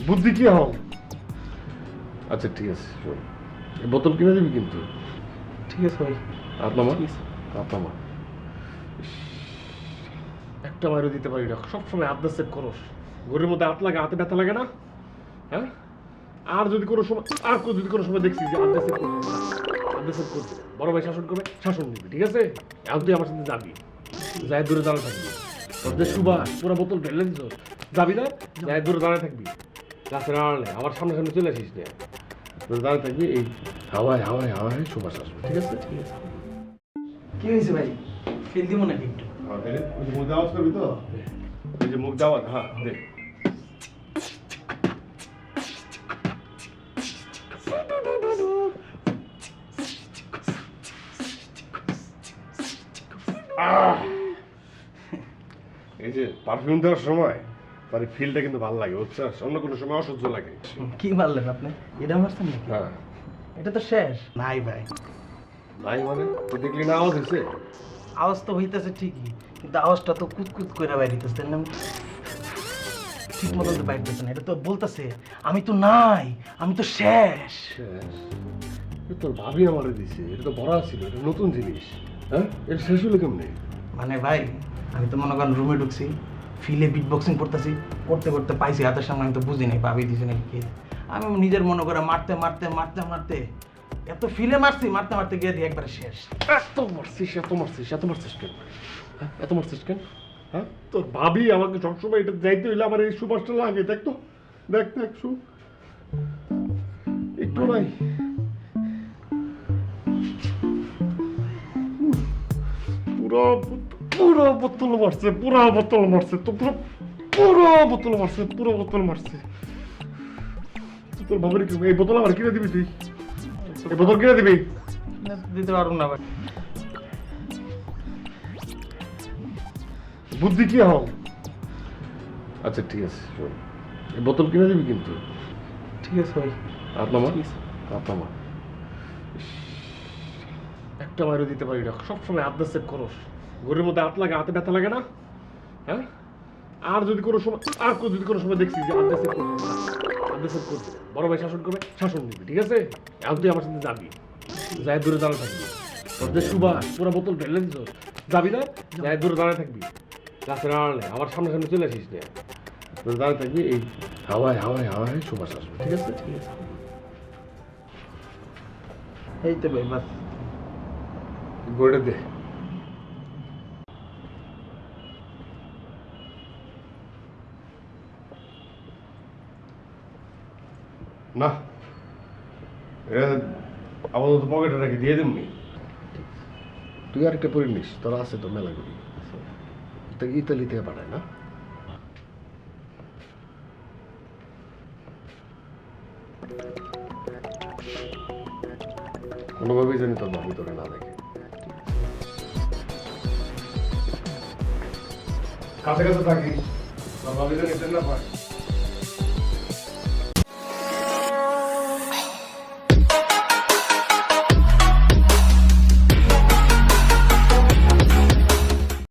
বুদ্ধি কি হও? আচ্ছা ঠিক আছে, শোন, এই বোতল কিনে দিবি কিন্তু। ঠিক আছে ভাই। হাত নামা, ঠিক আছে। হাত নামা। একটা মাইরও দিতে পারি না, সবসময় হাত দিয়ে সেভ করস। ঘরের মধ্যে হাত লাগে, হাতে ব্যথা লাগে না? হ্যাঁ, আর যদি কোনো সময় দেখছি যে হাত দিয়ে সেভ করবি না, হাত দিয়ে সেভ করবি, বড় ভাই শাসন করবে, শাসন দিবি, ঠিক আছে? এখন তুই আমার সাথে যাবি, যাই দূরে দাঁড়ায় থাকবি। তোর যে সুবাস পুরো বোতল ঢেলে দিস, যাবি না? যাই দূরে দাঁড়ায় থাকবি, গাছের আড়ালে, আমার সামনে সামনে চলে আসিস না। দূরে দাঁড়ায় থাকবি, এই হাওয়ায় হাওয়ায় হাওয়ায় সুবাস আসবে, ঠিক আছে? ঠিক আছে। কি হয়েছে ভাই? ফেল দিব নাকি একটু? মুখ দেওয়া করবি তো? এই যে মুখ দেওয়া, হ্যাঁ দে। এই যে পারফিউম দেওয়ার সময় তার ফিলটা কিন্তু ভালো লাগে, বুঝছস? অন্য কোনো সময় অসহ্য লাগে। কি মারলেন আপনি? এটা মারছেন নাকি? হ্যাঁ। এটা তো শেষ। নাই ভাই, নাই মানে তুই দেখলি না আওয়াজ হয়েছে? আওয়াজ তো হইতেছে ঠিকই, কিন্তু আওয়াজটা তো কুতকুত করে বাইরিতেছে, তাই না? ঠিক মতো তো বাইরতেছে না। এটা তো বলতেছে আমি তো নাই, আমি তো শেষ। শেষ? এ তোর ভাবি আমারে দিছে, এটা তো ভরা ছিল, এটা নতুন জিনিস। হ্যাঁ, এটা শেষ হলো কেমনে? মানে ভাই, আমি তো মনে করেন রুমে ঢুকছি, ফিলে বিট বক্সিং করতেছি, করতে করতে পাইছি হাতের সামনে, আমি তো বুঝি নাই ভাবি দিছে নাকি কে। আমি নিজের মনে করে মারতে মারতে মারতে মারতে এত ফিলে মারছি, মারতে মারতে গিয়ে দিয়ে একবারে শেষ। এত মারছিস, এত মারছিস, এত মারছিস কেন? হ্যাঁ, এত মারছিস কেন? হ্যাঁ, তোর ভাবি আমাকে সবসময় এটা যাইতে হইলে আমার এই সুপারটা লাগে, দেখ তো, দেখ তো একটু, একটু নাই। পুরো পুরো বোতল মারছে, পুরো বোতল মারছে তো, পুরো বোতল মারছে, পুরো বোতল মারছে। তোর ভাবির কি এই বোতল আমার কিনে দিবি তুই? এই বোতল কিনে দিবি? দিতে পারবো না ভাই। বুদ্ধি কি হও? আচ্ছা ঠিক আছে, শোন, এই বোতল কিনে দিবি কিন্তু। ঠিক আছে ভাই। হাত নামা, ঠিক আছে। হাত নামা। একটা মাইরও দিতে পারি না, সবসময় হাত দিয়ে সেভ করস। ঘরের মধ্যে হাত লাগে, হাতে ব্যথা লাগে না? হ্যাঁ, আর যদি কোনো সময় দেখছি যে হাত দিয়ে সেভ করবি না, হাত দিয়ে সেভ করবি, বড় ভাই শাসন করবে, শাসন দিবি, ঠিক আছে? এখন তুই আমার সাথে যাবি, যাই দূরে দাঁড়ায় থাকবি। তোর যে সুবাস পুরো বোতল ঢেলে দিস, যাবি না? যাই দূরে দাঁড়ায় থাকবি, গাছের আড়ালে, আমার সামনে সামনে চলে আসিস না। দূরে দাঁড়ায় থাকবি, এই হাওয়ায় হাওয়ায় হাওয়ায় সুবাস আসবে, ঠিক আছে? ঠিক আছে। এই তো ভাই, বাস। গড়ে দে। না, এটা আপাতত পকেটে রেখে দিয়ে দিমনি। তুই আর একটা পরে নিস, তোর আছে তো মেলা করি। ইতালি থেকে পাঠায় না? কোনোভাবেই জানি তোর ভাবি তোরে না দেখে। কাছে কাছে থাকিস, তোর ভাবি জানি না পায়।